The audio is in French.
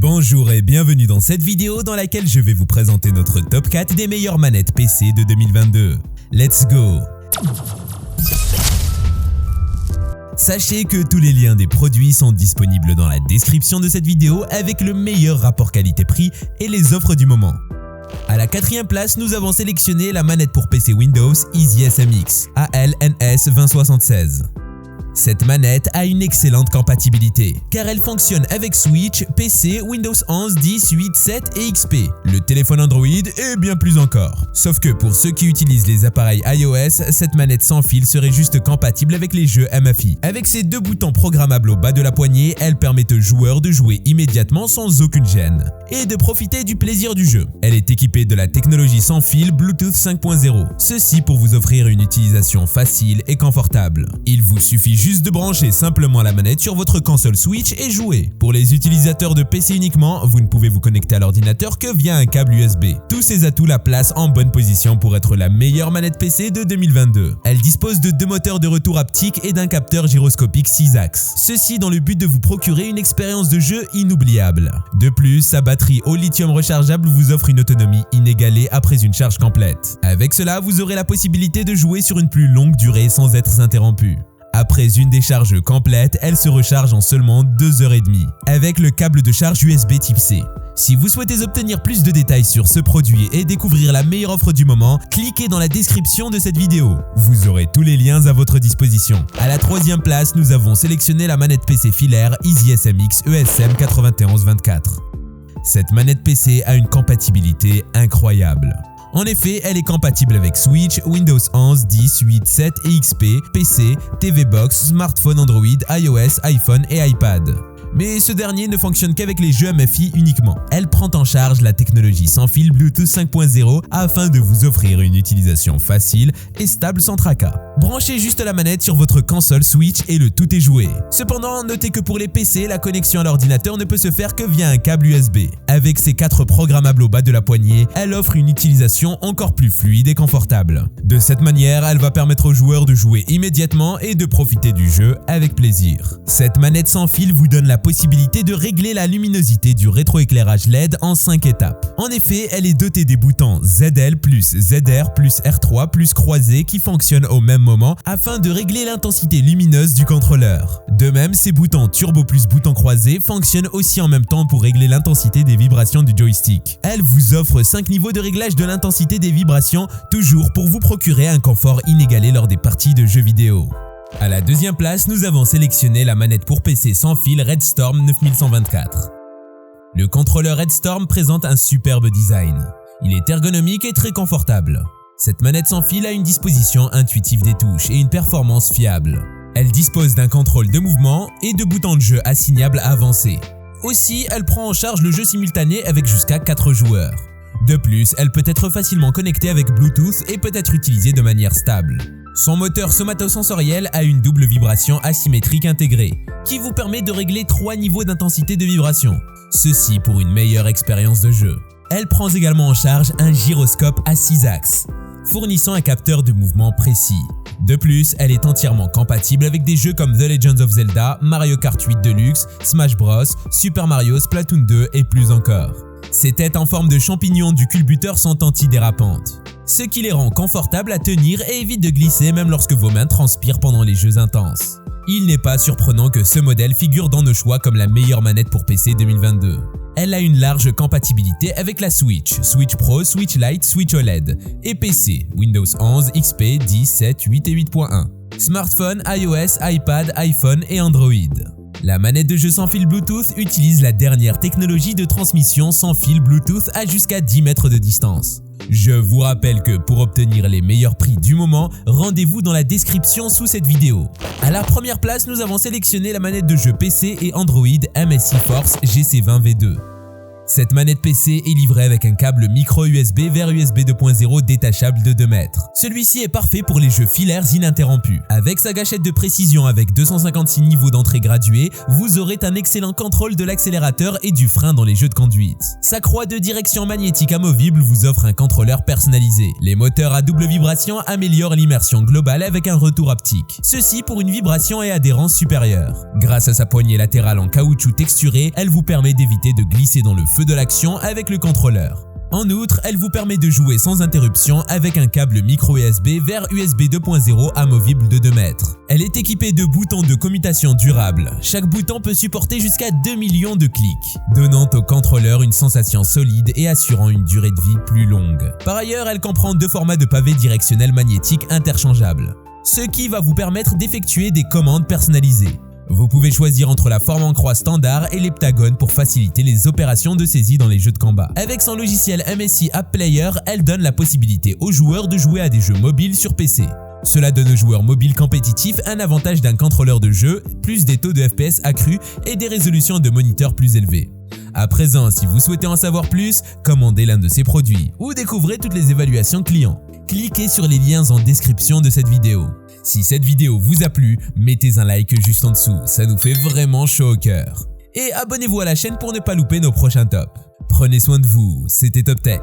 Bonjour et bienvenue dans cette vidéo dans laquelle je vais vous présenter notre top 4 des meilleures manettes PC de 2022. Let's go! Sachez que tous les liens des produits sont disponibles dans la description de cette vidéo avec le meilleur rapport qualité-prix et les offres du moment. À la quatrième place, nous avons sélectionné la manette pour PC Windows EasySMX ALNS2076. Cette manette a une excellente compatibilité, car elle fonctionne avec Switch, PC, Windows 11, 10, 8, 7 et XP, le téléphone Android et bien plus encore. Sauf que pour ceux qui utilisent les appareils iOS, cette manette sans fil serait juste compatible avec les jeux MFI. Avec ses deux boutons programmables au bas de la poignée, elle permet aux joueurs de jouer immédiatement sans aucune gêne et de profiter du plaisir du jeu. Elle est équipée de la technologie sans fil Bluetooth 5.0, ceci pour vous offrir une utilisation facile et confortable. Il vous suffit juste de brancher simplement la manette sur votre console Switch et jouer. Pour les utilisateurs de PC uniquement, vous ne pouvez vous connecter à l'ordinateur que via un câble USB. Tous ces atouts la placent en bonne position pour être la meilleure manette PC de 2022. Elle dispose de deux moteurs de retour haptique et d'un capteur gyroscopique 6 axes. Ceci dans le but de vous procurer une expérience de jeu inoubliable. De plus, sa batterie au lithium rechargeable vous offre une autonomie inégalée après une charge complète. Avec cela, vous aurez la possibilité de jouer sur une plus longue durée sans être interrompu. Après une décharge complète, elle se recharge en seulement 2h30 avec le câble de charge USB type C. Si vous souhaitez obtenir plus de détails sur ce produit et découvrir la meilleure offre du moment, cliquez dans la description de cette vidéo. Vous aurez tous les liens à votre disposition. À la troisième place, nous avons sélectionné la manette PC filaire EasySMX ESM9124. Cette manette PC a une compatibilité incroyable. En effet, elle est compatible avec Switch, Windows 11, 10, 8, 7 et XP, PC, TV Box, smartphone Android, iOS, iPhone et iPad. Mais ce dernier ne fonctionne qu'avec les jeux MFI uniquement. Elle prend en charge la technologie sans fil Bluetooth 5.0 afin de vous offrir une utilisation facile et stable sans tracas. Branchez juste la manette sur votre console Switch et le tout est joué. Cependant, notez que pour les PC, la connexion à l'ordinateur ne peut se faire que via un câble USB. Avec ses 4 programmables au bas de la poignée, elle offre une utilisation encore plus fluide et confortable. De cette manière, elle va permettre aux joueurs de jouer immédiatement et de profiter du jeu avec plaisir. Cette manette sans fil vous donne la possibilité de régler la luminosité du rétroéclairage LED en 5 étapes. En effet, elle est dotée des boutons ZL+, ZR+, R3+ croisés qui fonctionnent au même moment afin de régler l'intensité lumineuse du contrôleur. De même, ces boutons turbo plus boutons croisés fonctionnent aussi en même temps pour régler l'intensité des vibrations du joystick. Elle vous offre 5 niveaux de réglage de l'intensité des vibrations, toujours pour vous procurer un confort inégalé lors des parties de jeux vidéo. À la deuxième place, nous avons sélectionné la manette pour PC sans fil Redstorm 9124. Le contrôleur Redstorm présente un superbe design. Il est ergonomique et très confortable. Cette manette sans fil a une disposition intuitive des touches et une performance fiable. Elle dispose d'un contrôle de mouvement et de boutons de jeu assignables avancés. Aussi, elle prend en charge le jeu simultané avec jusqu'à 4 joueurs. De plus, elle peut être facilement connectée avec Bluetooth et peut être utilisée de manière stable. Son moteur somatosensoriel a une double vibration asymétrique intégrée, qui vous permet de régler 3 niveaux d'intensité de vibration, ceci pour une meilleure expérience de jeu. Elle prend également en charge un gyroscope à 6 axes, fournissant un capteur de mouvement précis. De plus, elle est entièrement compatible avec des jeux comme The Legend of Zelda, Mario Kart 8 Deluxe, Smash Bros, Super Mario, Splatoon 2 et plus encore. Ses têtes en forme de champignon du culbuteur sont antidérapantes, ce qui les rend confortables à tenir et évite de glisser même lorsque vos mains transpirent pendant les jeux intenses. Il n'est pas surprenant que ce modèle figure dans nos choix comme la meilleure manette pour PC 2022. Elle a une large compatibilité avec la Switch, Switch Pro, Switch Lite, Switch OLED et PC, Windows 11, XP, 10, 7, 8 et 8.1, smartphone, iOS, iPad, iPhone et Android. La manette de jeu sans fil Bluetooth utilise la dernière technologie de transmission sans fil Bluetooth à jusqu'à 10 mètres de distance. Je vous rappelle que pour obtenir les meilleurs prix du moment, rendez-vous dans la description sous cette vidéo. À la première place, nous avons sélectionné la manette de jeu PC et Android MSI Force GC20V2. Cette manette PC est livrée avec un câble micro USB vers USB 2.0 détachable de 2 mètres. Celui-ci est parfait pour les jeux filaires ininterrompus. Avec sa gâchette de précision avec 256 niveaux d'entrée gradués, vous aurez un excellent contrôle de l'accélérateur et du frein dans les jeux de conduite. Sa croix de direction magnétique amovible vous offre un contrôleur personnalisé. Les moteurs à double vibration améliorent l'immersion globale avec un retour haptique. Ceci pour une vibration et adhérence supérieure. Grâce à sa poignée latérale en caoutchouc texturé, elle vous permet d'éviter de glisser dans le feu de l'action avec le contrôleur. En outre, elle vous permet de jouer sans interruption avec un câble micro USB vers USB 2.0 amovible de 2 mètres. Elle est équipée de boutons de commutation durables. Chaque bouton peut supporter jusqu'à 2 millions de clics, donnant au contrôleur une sensation solide et assurant une durée de vie plus longue. Par ailleurs, elle comprend 2 formats de pavés directionnels magnétiques interchangeables, ce qui va vous permettre d'effectuer des commandes personnalisées. Vous pouvez choisir entre la forme en croix standard et l'heptagone pour faciliter les opérations de saisie dans les jeux de combat. Avec son logiciel MSI App Player, elle donne la possibilité aux joueurs de jouer à des jeux mobiles sur PC. Cela donne aux joueurs mobiles compétitifs un avantage d'un contrôleur de jeu, plus des taux de FPS accrus et des résolutions de moniteurs plus élevées. À présent, si vous souhaitez en savoir plus, commandez l'un de ces produits ou découvrez toutes les évaluations clients. Cliquez sur les liens en description de cette vidéo. Si cette vidéo vous a plu, mettez un like juste en dessous, ça nous fait vraiment chaud au cœur. Et abonnez-vous à la chaîne pour ne pas louper nos prochains tops. Prenez soin de vous, c'était Top Tech.